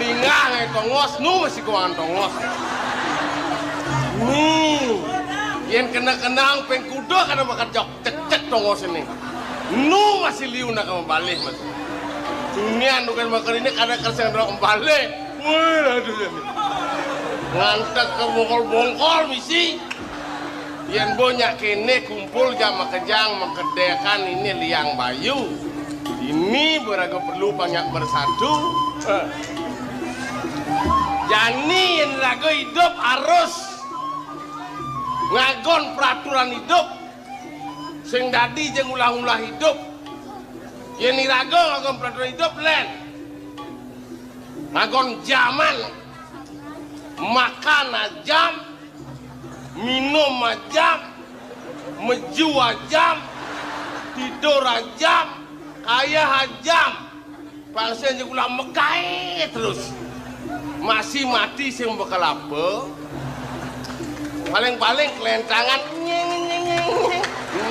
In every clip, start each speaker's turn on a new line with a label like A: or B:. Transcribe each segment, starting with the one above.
A: lingah ngai tongos nu masih kuangan tongos nih yang kena-kenang pengkuda karena makan jok cek tongos ini nu masih liu nak kembali mas ini anu kan makan ini karena kerja nak kembali wih aduh ngantek ke bongkol misi yang banyak kene kumpul jam makejang makedekan ini liang bayu ini beraga perlu banyak bersatu jani yang raga hidup harus ngagon peraturan hidup sing dadi jeung ulah-ulah hidup yen iraga ngagon peraturan hidup len ngagon zaman makan jam minum jam meju jam tidur jam kaya jam bangsa jeung ulah mekae terus masih mati sing bakal apa paling-paling kelencangan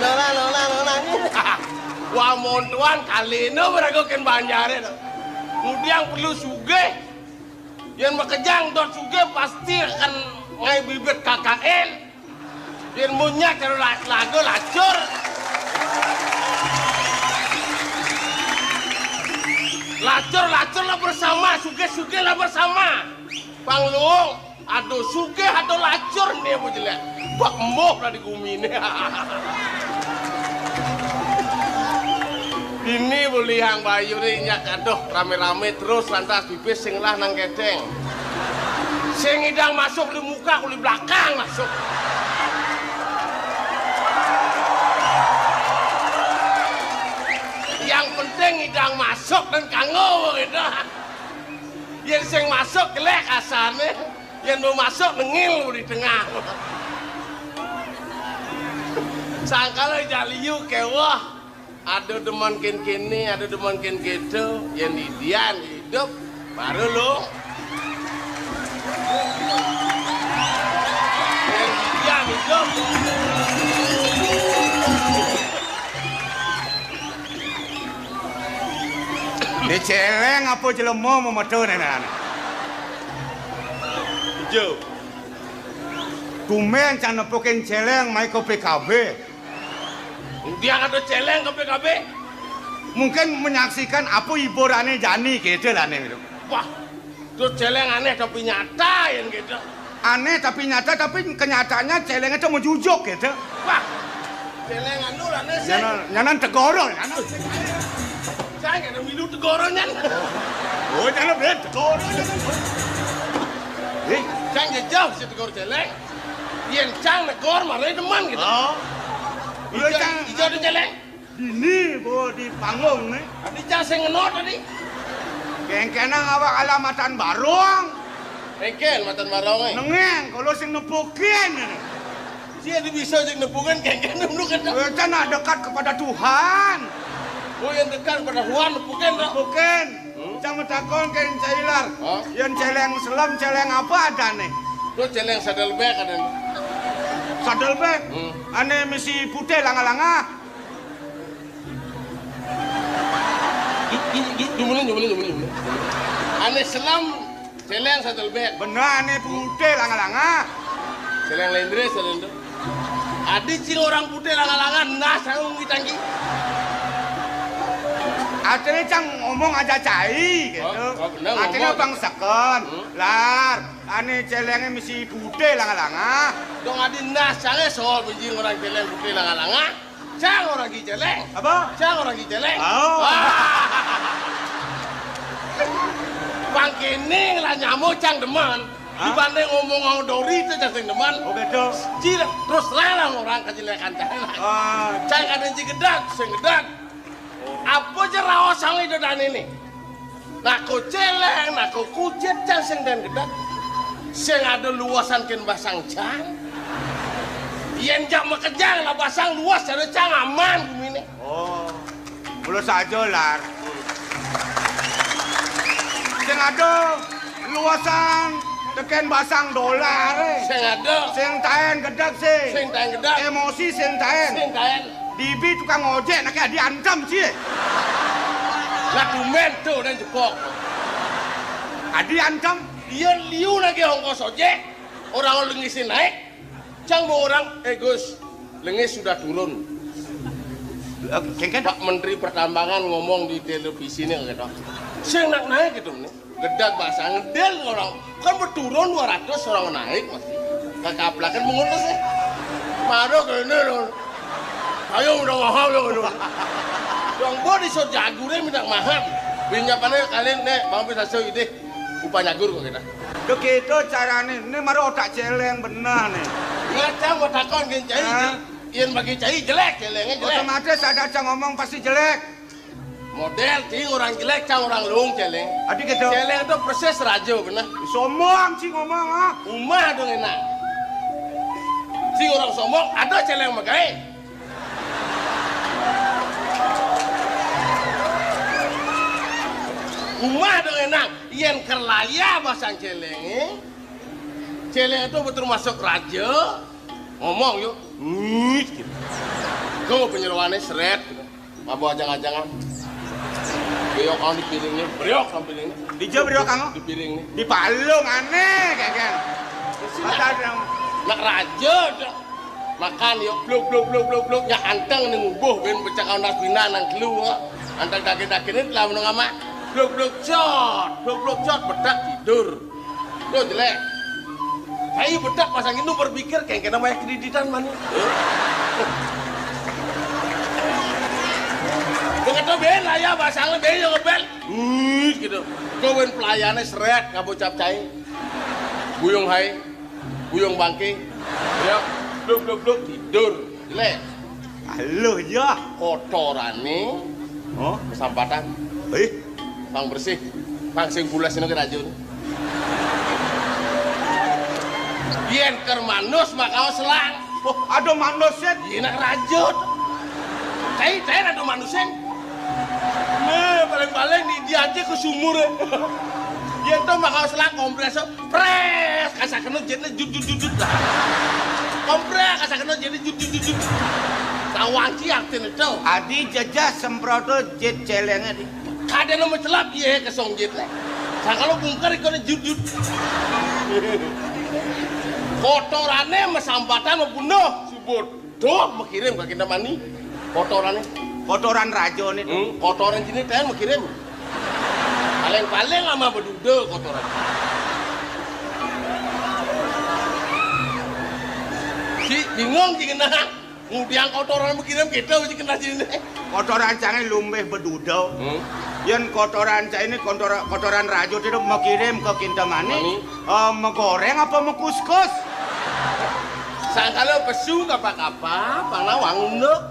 A: nola wah montuan kali ini beragokin banjare kemudian perlu sugih yang makejang dot sugih pasti akan ngai bibit KKN yang punya kalau lagu lacur lacur lah bersama sugih lah bersama Bang Luung aduh sugih aduh lacur nih bu jelek bak moh lah di bumi ini ini boleh yang bayu ini aduh rame-rame terus lantas bibis sing lah nang kedeng sing idang masuk di muka kuli belakang masuk yang penting idang masuk dan kanggo gitu yang sing masuk gelek asalnya yang mau masuk nengil di tengah sangkala jaliyu kewah ada deman kini ada deman gitu yang didian hidup baru lo yang didian hidup
B: Ini celeng apa jelema mau metu nenek?
A: hijau
B: Tumen can nepokin celeng mai ke PKB.
A: dia ada celeng ke PKB
B: Mungkin menyaksikan apa hiburannya Jani gitu lah nih.
A: wah itu celeng aneh tapi nyata yang gitu
B: Aneh tapi nyata tapi kenyataannya celengnya itu menjujuk gitu.
A: wah celeng anu lah nih sih
B: Nyanan tegoro.
A: saya nggak ada minum tegoronya
B: Oh jangan berat tegoro.
A: Cang jauh si tegor celeng yang cang negor marah teman gitu
B: Oh.
A: hijau di celeng
B: Ini bo di panggung nih.
A: tadi cang saya ngenot tadi
B: Keng-kenang awak alamatan barong.
A: Eken matan marong
B: Nengeng kalau sing nepokin.
A: dia bisa jadi nepungan kengken dulu kan
B: Kita nak dekat kepada Tuhan.
A: oh yang dekat pada Tuhan nepungan dah
B: Bukan. Jangan takon ke cailar.
A: Oh.
B: Yang celeng selam, celeng apa ada nih?
A: lu celeng sadel bek kan
B: Sadel bek. Ane misi putih langa-langa.
A: Jumulin. Ane selam celeng sadel bek
B: Benar ane putih langa-langa.
A: celeng lendre sadel tu adi cing orang putih langan-langan nah sarung ditanggi
B: Akhirnya cang ngomong aja cai gitu.
A: Oh, bener
B: Akhirnya
A: ngomong.
B: bang sekon. Lar, ane celengnya misi putih langa-langa.
A: dong adi nah sange soal bijing orang celeng putih langan-langan cang orang gi celeng
B: Apa?
A: cang orang gi celeng
B: Oh.
A: Bang kini lah nyamuk cang deman dibanding ngomong dori itu cang deman
B: Oh betul.
A: Cira terus larang orang kejelekan cang cang ada yang gedak sing gedak apa aja rawas sang itu dan ini naku celeng naku kucet cang sing dan gedak sing ada luasan ken basang cang yen jam makejang lah basang luas ada cang aman bumi ini
B: Oh, mulu saja lar. Sing ada luasan teken basang dolar.
A: sing ada
B: Sing taen gedak sih.
A: sing tayang gedak
B: Emosi sing taen.
A: sing tayang
B: Dibi tukang ojek nak diancam sih.
A: lah dumen tuh dan jepok
B: Adi ancam.
A: Dia liu lagi ongkos ojek. Orang lengisin naik. Cang mau orang, Gus, lengis sudah turun.
B: Kengken
A: Pak Menteri Pertambangan ngomong di televisi ini gitu. Saya nak naik gitu nih. Gedak bahasa ngedel orang. Kan berturun 200 orang naik mesti. Kekaplakan mengurus ya. Maro kene loh. Ayo udah mahal loh. Yang bo di so jagure minta mahal. Pinjapannya kalian nih, bang bisa so ide. Upah jagur kok kita.
B: Tuh gitu carane. Ini maro otak celeng benar nih.
A: Ngaca mau takon kan cai. Ian bagi cai jelek, celengnya jelek.
B: Otomatis ada cang ngomong pasti jelek.
A: Model cing orang jelek, cang orang lung celeng.
B: Adi gitu.
A: Celeng itu proses rajo benar.
B: Sombong cing ngomong ah.
A: Umah dong enak. Cing orang sombong ada celeng magai. Umah dong enak. Ian kerlaya bahasa celeng. Celeng itu betul masuk raja. Ngomong yuk. Gitu. Kau penyeruannya seret. Gitu. Mabuk ajang-ajangan. Beriok kau di piringnya. Beriok kau piringnya.
B: Dijauh beriok kamu?
A: Di piringnya.
B: Di palung aneh kayaknya. Mata dong.
A: Nak raja dah. Makan yuk. Bluk. Ya anteng ni ngubuh. Ben becakau nasbina nang keluar. Anteng daki-daki ni telah menunggu amat. Bluk cot. Bedak tidur. Tuh jelek. Saya bedak pasang itu berpikir kayak kena banyak kreditan mana. Begitu bela ya pasangnya bela ngebel. Gitu. Kawan pelayannya seret ngabut cap cai. Buyung hai. Buyung bangking. Ya, bluk tidur. Jelek.
B: Halo ya.
A: Kotorane.
B: Oh,
A: Kesampatan. Pang bersih. Pang sing bulas ini kerajun. Yen ker manus makau selang.
B: Oh, ada manusia.
A: Yen nak rajut. Cai ada manusia. Nah, paling ni dia aja ke sumur. Yen tu makau selang kompresor. Pres, kasar kena jetnya jut. Kompres kasar kena jetnya jut. Tawanci aktin itu.
B: Adi jajah semproto jet celengnya di.
A: Kada nama celap ye kesong jet lah. Kalau bungkar ikutnya jut. Kotorannya mesambatan membunuh subur. Doh mengirim ke kita mani. Kotorannya.
B: Kotoran rajo nih.
A: Kotoran jenis teh mengirim. Paling lama berduda kotoran. Si bingung sih kena. Ngudiang kotoran mengirim kita mesti kena sini.
B: Kotoran canggih lumbeh bedudau. Yang kotoran cah ini kotoran rajo itu mau kirim ke Kintamani. Menggoreng apa mengkuskus?
A: Sangkalo pesu kapa-kapa, panawang unduk.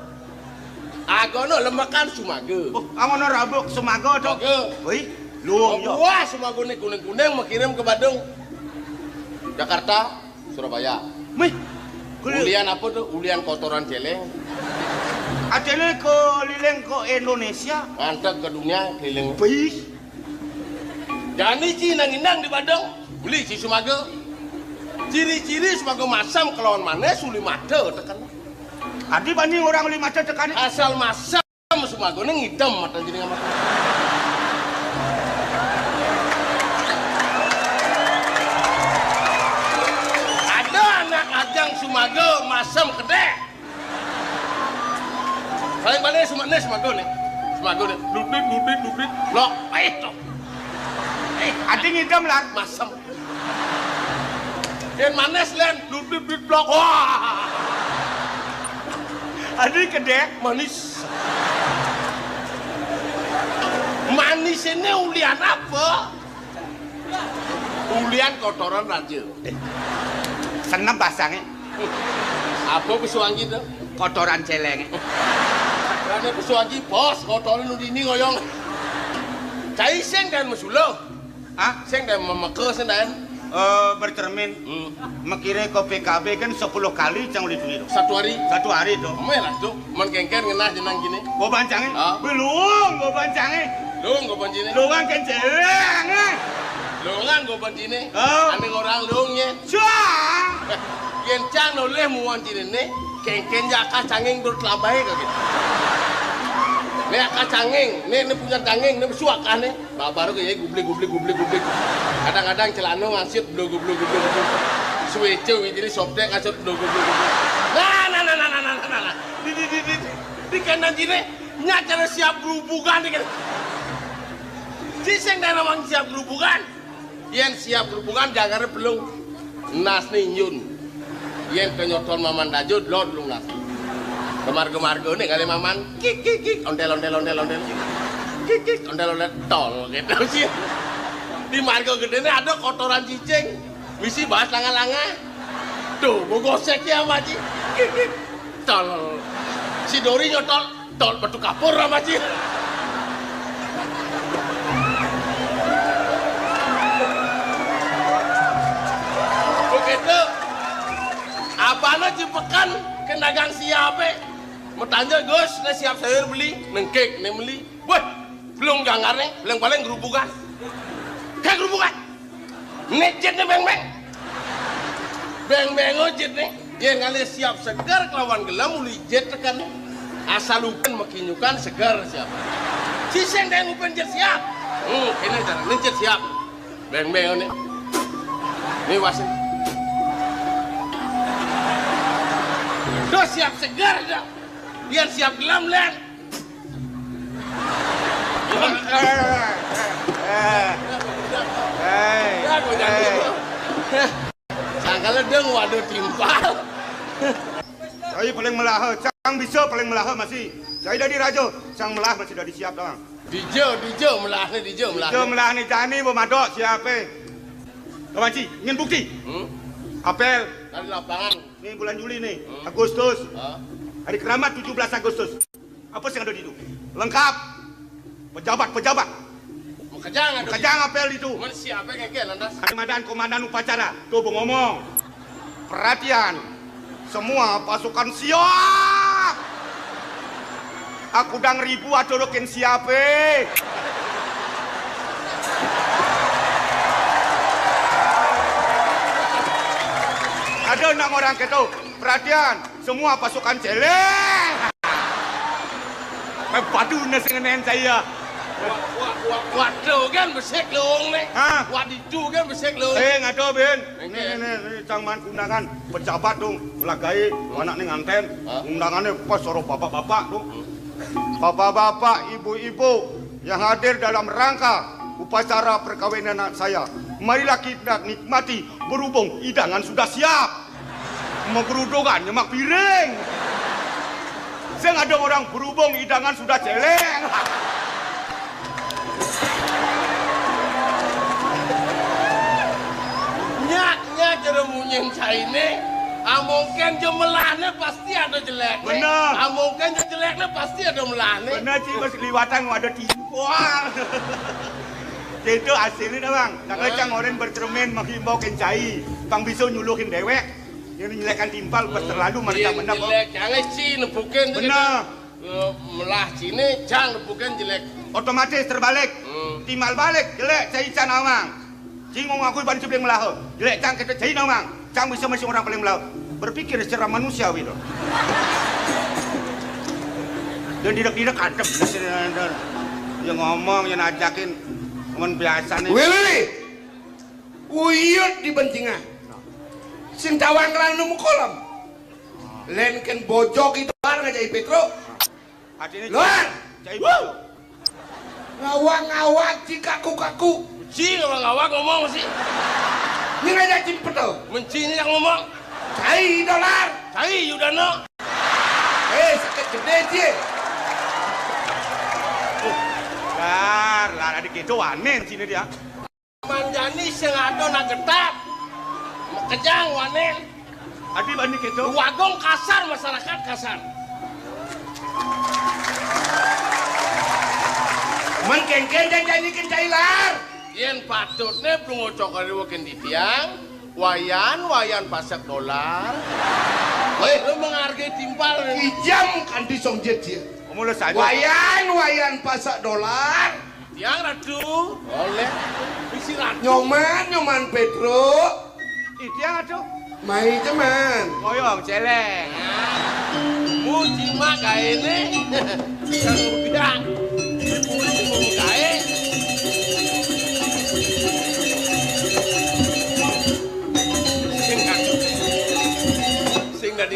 A: Agono lemakan sumago.
B: Oh, angono rabuk sumago tuh. Wih, luang yo.
A: Wah, sumago ini kuning-kuning mau kirim ke Bandung. Jakarta, Surabaya.
B: Wih,
A: Ulian apa tuh? Ulian kotoran celeng.
B: Adele ke lileng ke Indonesia.
A: Ngantek ke dunia keliling.
B: Wih.
A: Jadi cinang-inang di Bandung. Beli si sumago. Ciri-ciri sumago masam kelawan mana suli mata tekan.
B: Adi banding orang 5 tekan.
A: Asal masam sumago ini ngidam mata jadi ngamak. Ada anak ajang sumago masam gede. Paling balik sumago nih. Dudit. Loh, baik toh.
B: Adi ngidam lah.
A: Masam. Dan manes len, dudit blok. Wah.
B: Adi gede.
A: Manis. Manis ini ulian apa? Ulian kotoran raja.
B: Senep pasangnya.
A: Apa pesuangi itu?
B: Kotoran celeng.
A: Karena pesuangi bos, kotoran ini ngoyong. Cai seng dan mesuluh.
B: Hah?
A: Seng dan memeke sendan.
B: Bercermin. Mekire ke PKB kan 10 kali cang ulit itu.
A: Satu hari.
B: Satu hari tuh.
A: Melah tuh, mengkengken ngenah jenang gini.
B: Gua bancangnya.
A: Ah.
B: Belum, gua bancangnya.
A: Lung gue pancine.
B: Luang kan celeng.
A: Lungan gue pancine.
B: Oh.
A: Ane orang lungnya.
B: Cuang.
A: Yen cang noleh muan cine ne. Kengken jaka cangeng dur telabai kagit. Ne aka cangeng, ne punya cangeng, ne suak ane. Baru kayak gublik. kadang-kadang celana ngasut blogo-blogo. Suwejo ini sobdek ngasut blogo-blogo. Nah. Di kanan jine nyacana siap gerubukan di kan. Sing dan namang siap gerubukan. Yen siap gerubukan jagare belum nas nih nyun. Yen kenyoton maman dajo lord belum nas. Gemar-gemar nih kali maman kik ondel. Kik ondel tol gitu sih. Di marga gede ada kotoran cicing. Misi bahas langa-langa. Tuh, mau gosek ya maji. Kik tol. Si Dori nyotol tol batu kapur sama Ci. Begitu abana cipekan ke dagang siapa? Mau tanya Gus, siap sayur beli, nengkek, beli. Wah, belum gangarnya, belum paling gerubukan. Kayak gerubukan. Nejetnya beng-beng. Beng-beng ojit nih. Dia ngali siap segar kelawan gelam uli jet tekan asal lupen makinyukan segar siap. Siseng dan lupen jet siap. Ini cara jet siap. Beng-beng ini. Ini wasin. Tuh siap segar dah. Dia siap gelam len. Sangkala deng waduh timpal.
B: Saya paling melah, cang bisa paling melah masih. Saya dari rajo, cang melah masih dah disiap doang.
A: Dijo melah nih.
B: Dijo melah nih jani memadok siapa? Kawan Ci, ingin bukti? Apel.
A: Dari lapangan.
B: Ini bulan Juli nih, Agustus. Hari keramat 17 Agustus. Apa sih yang ada di itu? Lengkap. Pejabat. Kejang apel itu.
A: Mana siapa yang kayak lantas?
B: Komandan upacara. Tuh ngomong. Perhatian. Semua pasukan siap. Aku dang ribu adodokin siapa. Ada enam orang gitu. Perhatian. Semua pasukan celeng. Padu nasi ngenen saya.
A: Waduh kan besek leung nih. Wadidu kan besek leung.
B: Ngaco Ben. Ini cangman undangan pejabat dong. Melagai anak nih nganten. Undangannya pas soro bapak-bapak dong. Bapak-bapak, ibu-ibu yang hadir dalam rangka upacara perkawinan anak saya. Marilah kita nikmati berhubung hidangan sudah siap. Mau berudungan nyemak piring. Saya ada orang berhubung hidangan sudah celeng.
A: Nyaknya cara munyeng caine, mungkin jemelahnya pasti ada jeleknya.
B: Benar.
A: Mungkin jeleknya pasti ada melahnya.
B: Benar Ci, pas liwatan ada timpal. Itu hasilnya bang. Tak lecang orang bercermin menghimbau kencai. Bang bisa nyuluhin dewek. Yang nyelekan timpal pas terlalu mereka menang.
A: Jelek, jangan Ci nepukin.
B: Benar.
A: Melah Cine, jangan nepukin jelek.
B: Otomatis terbalik. Timbal balik, jelek cai can awang. Cingong aku ban sebelum melah. Jelek cang kita cai awang. Cang bisa masih orang paling melah. Berpikir secara manusiawi loh. Dan tidak adem. Yang ngomong, yang ajakin. Ngomong biasa nih.
C: Willy, uyut di bentingan. Sintawang kerana nemu kolam. Len ken bojok itu barang aja Petro. Luar. Ngawang-ngawang ci kaku-kaku.
A: Ci ngawang-ngawang ngomong sih.
C: Ini aja cimpet tau.
A: Menci ini yang ngomong.
C: Cai dolar.
A: Cai Yudano.
C: Sakit gede sih.
B: Lah adik itu wanen sini dia.
A: Manjani sengado nak getak. Kejang wanen.
B: Adik bani gitu.
A: Wagong kasar, masyarakat kasar.
C: Mengkengken dan janjikan cailar.
A: Yen patutnya belum ngocok kali wakin di tiang. Wayan pasak dolar. Lu menghargai timpal.
C: Kijam kan disongjet dia.
B: Mulai saja.
C: Wayan pasak dolar.
A: Tiang ratu. Boleh. Isi ratu.
C: Nyoman Petro.
B: Tiang atuh.
C: Mai teman.
B: Moyong celeng.
A: Muji mak kaine. Yang udah. Dipulih mau kain.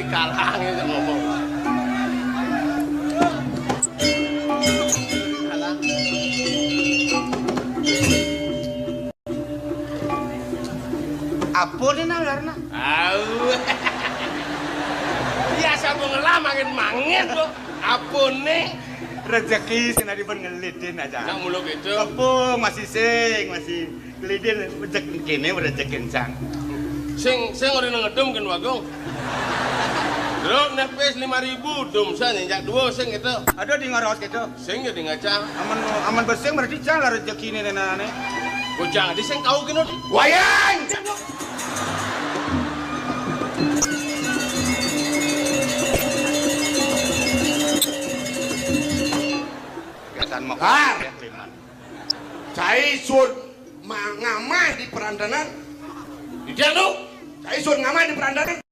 A: kalang itu ngomong. Kalang.
B: Apa nih nalarna?
A: Au. Biasa mau ngelam mangin kok. Apa nih?
B: Rezeki sing nadi ben ngelidin aja.
A: Nak mulu gitu.
B: Apa masih masih ngelidin rezeki kene rezeki kencang.
A: Sing ora ngedum kan Bagong. Drop nepes 5.000 dum san jak dua sing itu.
B: Ada di ngaros gitu.
A: Sing ya di ngaca.
B: Aman beseng berarti jalan rezeki ini nenane.
A: Bocah di sing kau kene.
C: Wayang!
B: Kegiatan mau
C: Kar.
B: Liman.
C: Cai sun ngamai di perandanan.
A: Di dia lu.
C: Cai sun ngamai di perandanan.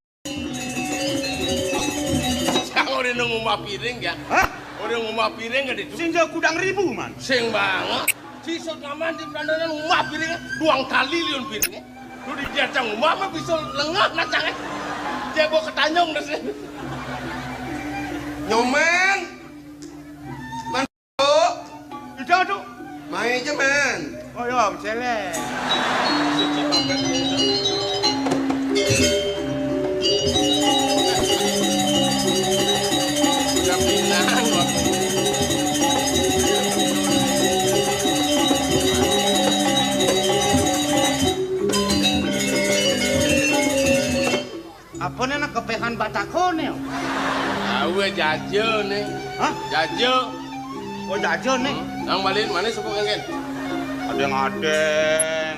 A: Sang ora ngumah piring ya.
B: Hah?
A: Ora ngumah piring gak itu.
B: Sing jauh kudang ribu man.
A: Sing banget. Si sok ngaman di perandanan ngumah piringnya. 2 kali liun piringnya. Lu di dia cang ngumah mah bisa lengah nacangnya. Dia bawa ketanyong dah sini.
C: Nyoman. Mantu.
B: Tidak tuh.
C: Main aja man.
B: Oh ya, celek. Apa nih nak kepehan batakon ya?
A: Awe jajo nih.
B: Hah?
A: Jajo.
B: Oh jajan nih.
A: Nang malin mana sepuk kan?
B: Ada yang adeng.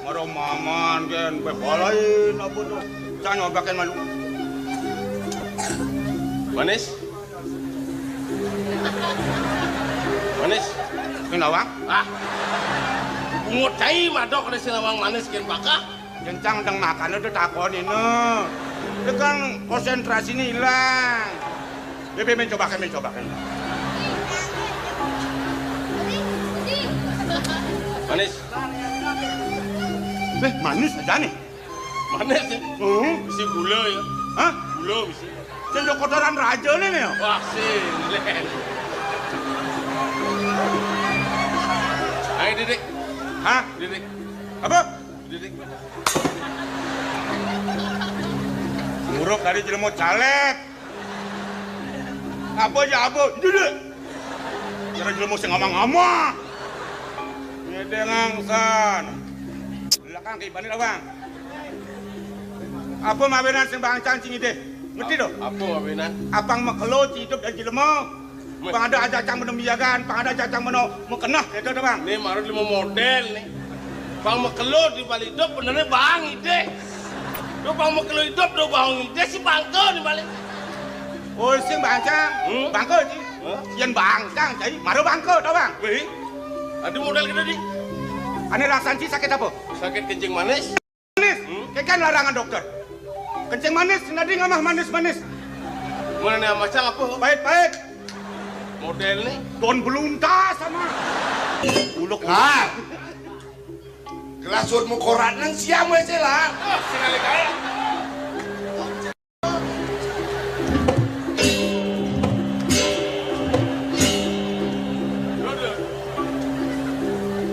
B: Maro maman kan bebalain apa tuh. Jangan nyobakan malu.
A: Manis? Manis?
B: Kenapa?
A: Ah. Bungut cai madok ada sinawang manis kian bakah.
B: Kencang teng makan udah takon ini. Itu kan konsentrasinya hilang. Bebe mencobakan.
A: Manis?
B: Manis aja nih.
A: Manis ya? Mesti gula ya?
B: Hah?
A: Gula mesti.
B: Sendok kotoran raja nih nih.
A: Wah silen. Ayo Didik.
B: Hah?
A: Didik.
B: Apa?
A: Didik.
B: Nguruk dari jelemo caleg. Apa aja apa? Duduk. Cara jelemo sing ngomong-ngomong. Ngede ngangsan. Belakang kibani lah bang. Apa mabenan sing bang cancing ide? Ngerti doh?
A: Apa abenan?
B: Apang makelo hidup dan jelemo. Pang ada acang meno miyagan, pang ada acang meno mekenah gitu doh bang.
A: Nih marut 5 model nih. Bang mekelo di balik hidup benernya bang ide. Lu bang mekelo hidup do bang ide si bangko di balik.
B: Oh sing bangcang, bangko sih. Yang bangcang jadi maru bangko doh bang.
A: Wih, ada model gitu di.
B: Ane rasanci sakit apa?
A: Sakit kencing manis.
B: Manis, kan larangan dokter. Kencing manis, nadi ngamah manis-manis.
A: Mana nih macam apa?
B: Baik-baik.
A: Model nih.
B: Don belunta sama. Uluk.
C: Ah. Kelasur mukoran nang siam aja lah.
A: Ah, sekali kaya.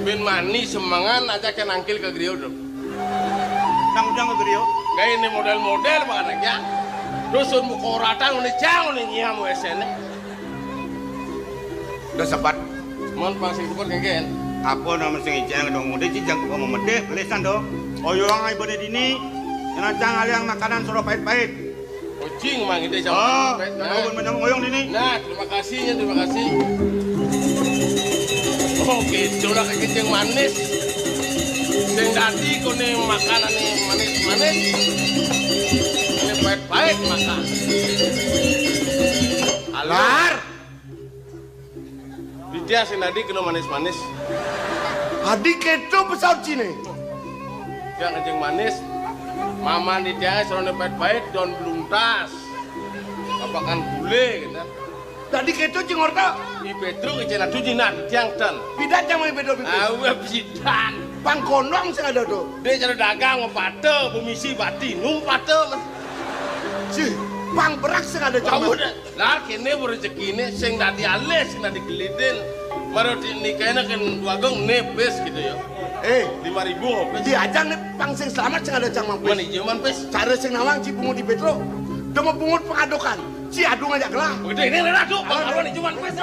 A: Ben mani semangan aja kan angkil ke griyo dong.
B: Nang ujang ke griyo.
A: Kayak ini model-model banget aja. Dusun mukoratan ini jauh nih nyiam wesen.
B: Udah sempat.
A: Mon pasti bukan kayak
B: Apa nama sing ijang dong muda cijang kok mau mede belesan dong. Oyong ai bone dini. Yang cang aliang makanan soro pahit-pahit.
A: kucing mang itu
B: Oh,
A: sama.
B: kenapa menyambung oyong dini?
A: Nah, terima kasihnya, terima kasih. Oh, gitu lah kencing manis. Sing dadi kone makanan nih manis-manis. Ini pahit-pahit makan.
C: Alar.
A: Dia sing dadi kena manis-manis.
C: Adik itu pesawat Cina.
A: Dia kencing manis. Mama di dia serone pahit-pahit don beluntas. Apakan bule gitu.
C: Tadi keto cingorta.
A: Di Petro ke Cina Dujina tiang dan.
C: Bidan yang mau bedo bedo.
A: Awe bidan.
C: Pangkonong sih ada tuh.
A: Dia cara dagang ngepate, pemisi bati, numpate.
C: Sih, pang berak sing ada
A: Kamu
C: jaman.
A: lah kene rezekine sing dadi alih sing dadi gelidin. Maro nikahnya kan wagong nepes gitu ya. 5.000 ngopes.
C: Diajang nih pang sing selamat sing ada jaman
A: Mana
C: pes.
A: jaman pes?
C: Cara sing nawang ci pungut di Petro. Demo pungut pengadokan. Ci adu ngajak gelah.
A: Udah ini ratu, kalau nih jaman pes.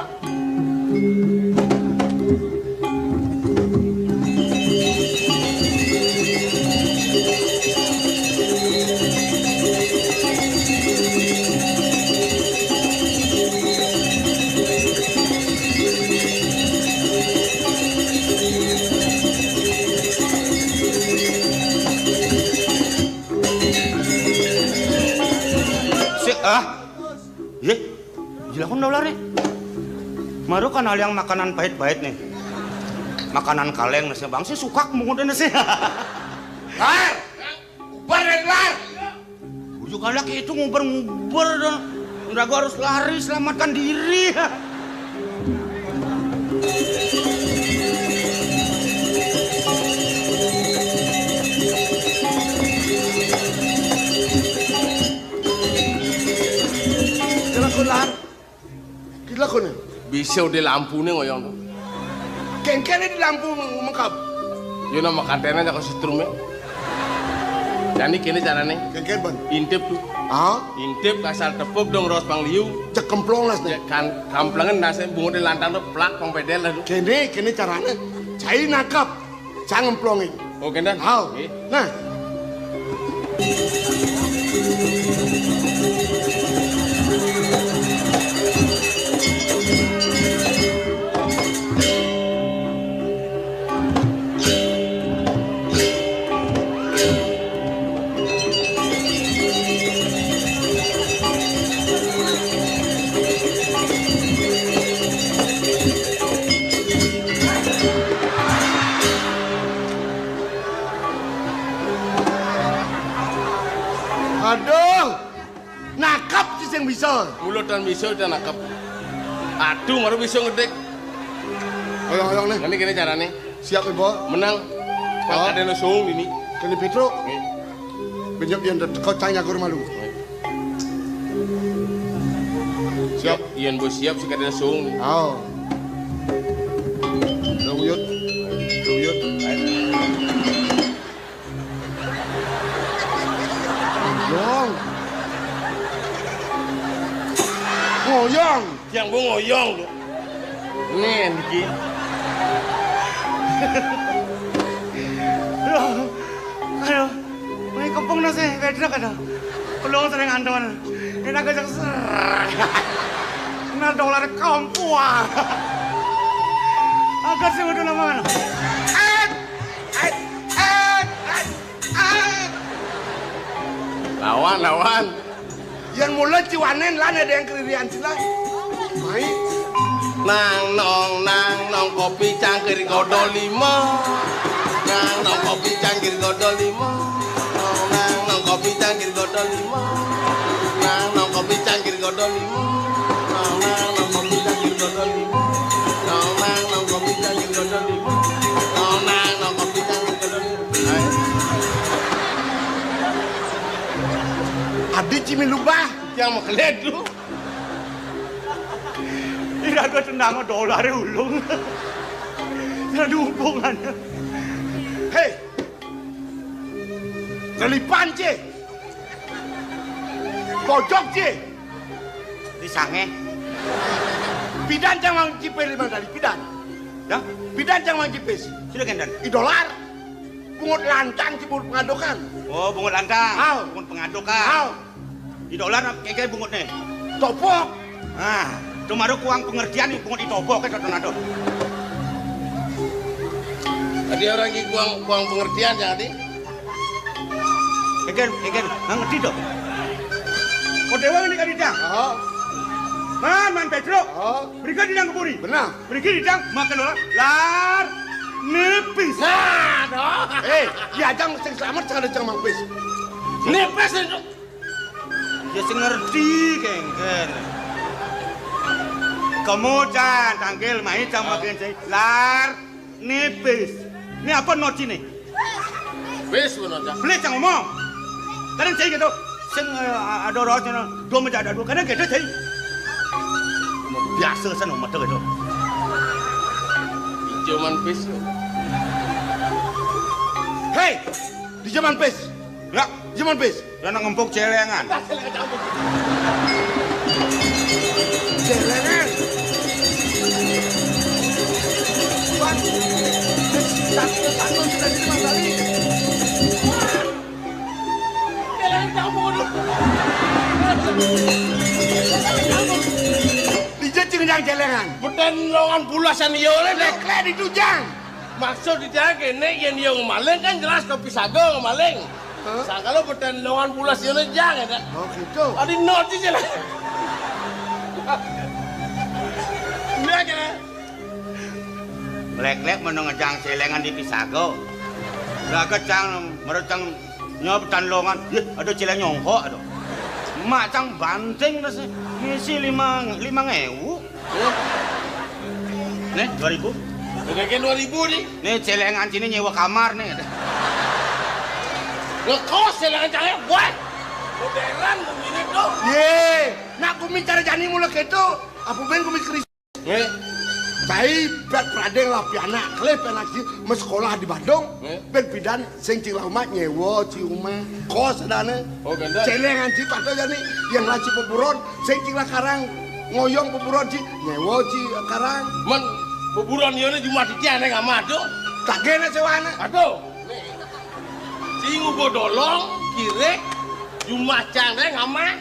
B: Ye, gila kon dolar nih. Maru kan hal yang makanan pahit-pahit nih. Makanan kaleng nasi bang sih suka mungkin nasi.
C: Lar, ubar dan lar.
B: Ujuk laki itu nguber-nguber dan udah gua harus lari selamatkan diri.
C: Lar. Gila kon.
A: Bisa udah lampu nih ngoyong tuh.
C: Kengkene di lampu mengkap.
A: Yo nama kantena jak setrum ya. Jadi kini caranya
C: Kengken ban.
A: intip tuh.
C: Ah,
A: Intip kasar tepuk dong ros pangliu.
C: cek kemplong las nih.
A: Kan kamplangan nasi bungut di lantang tuh plak pang pedel lah tuh.
C: Kene caranya. Cai nakap. Jangan plongin.
A: Oke dah.
C: Hau. Nah. Aduh, nakap sih yang bisa.
A: Mulut dan bisa udah nakap. Aduh, baru bisa ngedek.
C: Oyong nih.
A: Nanti kini caranya
C: Siap ibu.
A: menang. Kan
C: Oh.
A: ada nusung ini.
C: Kini Petro. Benyok yang kau tanya ke rumah lu.
A: Siap. Ian bos siap sih kada nusung.
C: Oh. Ruyut. Ngoyong.
A: Yang bu ngoyong tuh. Nih Niki.
B: Aduh, may kepung na sih, bedra ka na. Kulong sa ring andoan. Inagajak ser. Na dolar kampua. Agak sih udah naman.
A: Lawan.
C: Yang mulai ciwanen lah ada yang keririan sila. Mai.
A: Nang nong kopi cangkir godo 5. Nang nong kopi cangkir godo 5. Nang nong kopi cangkir godo 5. Nang nong kopi cangkir godo 5. Nang nong kopi cangkir godo 5. Nang nong kopi cangkir godo 5. Nang nong kopi cangkir godo 5.
C: Adi cimi lubah.
A: Yang mau keledu.
B: Tidak ada tendang dolar ulung. Tidak ada hubungannya.
C: Hei. Kelipan ce. Pojok ce.
B: Di sange.
C: Bidan jangan cipir lima kali bidan.
B: Ya,
C: Bidan jangan cipis.
B: sudah kendan.
C: Idolar. Pungut lantang cipur pengadokan.
B: Oh, bungut lantang.
C: Au.
B: Bungut pengadokan.
C: Au.
B: Di dolar kayak bungut nih.
C: Topok.
B: Ah, tumaru kuang pengertian nih bungut ditobok ke tornado.
A: Tadi orang ini kuang pengertian jadi.
B: Egen, ngerti dong. Kau dewa ini kan didang.
C: Oh.
B: Man Petro.
C: Oh.
B: Berikan didang ke buri.
C: Benar.
B: Berikan didang makan dolar. Lar, nipis.
A: Nah, dong.
C: Diajang sing selamat jangan ada jangan mampis.
A: Nepes itu.
B: Ya sing ngerti kengken. Kemudian tanggil main sama makin saya. Lar, nipis. Ini apa noti nih?
A: Wes benar.
B: Beli jangan ngomong. Kalian saya gitu. sing ada rasanya dua menjadi dua karena gede sih. Biasa sana mata itu.
A: Cuman pis.
C: Hei, di zaman pes. Ya, zaman pes.
B: Dan ngempuk celengan.
C: Celengan. Tuan, satu sudah diterima kali.
A: Celengan campur.
C: Dijecing yang celengan.
A: Beten longan bulasan yo le nek.
C: Lekle ditujang.
A: Maksud ditanya kene yen yo ngemaling kan jelas kopi sago ngemaling. Sakalo beten longan bulas yo le jang ya.
C: Oh gitu.
A: Adi noti jelas. Iya kene.
B: Lek-lek menengejang celengan di Pisago. Lah kecang merecang nyobetan longan. Ada celeng nyongko aduh. Mak cang banting nasi. Ngisi 5.000. Nih 2.000.
A: Begini 2000 nih.
B: Nih celengan sini nyewa kamar nih.
A: Ngekos celengan cale buat. Modern begini tuh.
C: Ye, nak kumi cara jani mula gitu. Apa ben kumi kris.
A: Nih.
C: Saya bet pradeng lah piana, klep anak sih, mas sekolah di Bandung, bet bidan, sing cing lama nyewo, ciuma, kos adane, celengan sih pada jadi yang laci peburon, sing cing lah karang ngoyong peburon sih, nyewo sih karang.
A: Men, peburon ini cuma di tiada nggak madu.
C: Tak gene sewana.
A: Aduh, singu bodolong, kirek, cuma cangre nggak mah,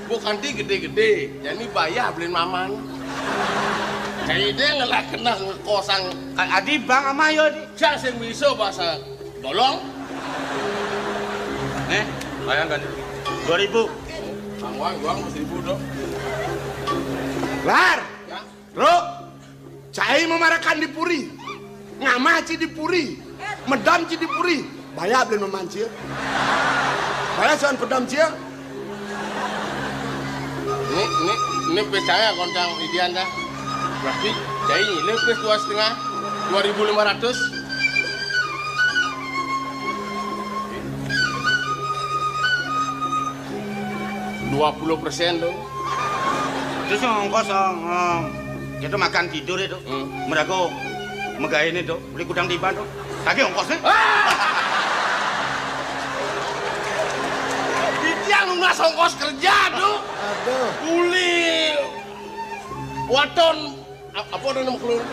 A: bukan di gede-gede, jadi bayar beliin maman. Jadi dia ngelak kena ngekosang.
B: Adi bang ama yo di.
A: Siapa yang bisa bahasa dolong?
B: Nih, bayangkan 2.000.
A: Uang 1.000 dong.
C: Lar,
A: Ya.
C: bro, saya memarakan di Puri, ngamah ci di Puri, medam ci di Puri, bayar beliin maman cia. Bayar soal pedam cia.
A: Ini percaya kontang idian dah. Berarti jadi lebih 2,5, 2.500. %20 dong.
B: Terus ongkos itu makan tidur itu. Mereka megain itu beli kudang tiban tuh. Tapi ongkosnya.
A: Dia lunas ongkos kerja tuh.
C: Aduh.
A: Uli waton apa nama keluar?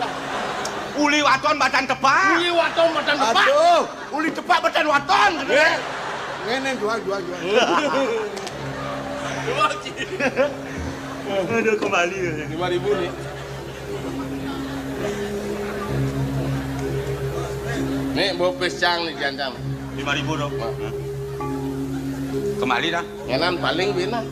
B: Uli waton badan tepak.
A: Uli waton badan tepak.
C: Aduh, uli tepak badan waton. Ngene jual.
B: Aduh kembali.
A: 5.000 nih. Nih bawa pesang nih jantam.
B: 5.000 dong. Kembali dah.
A: Ngenan paling bina.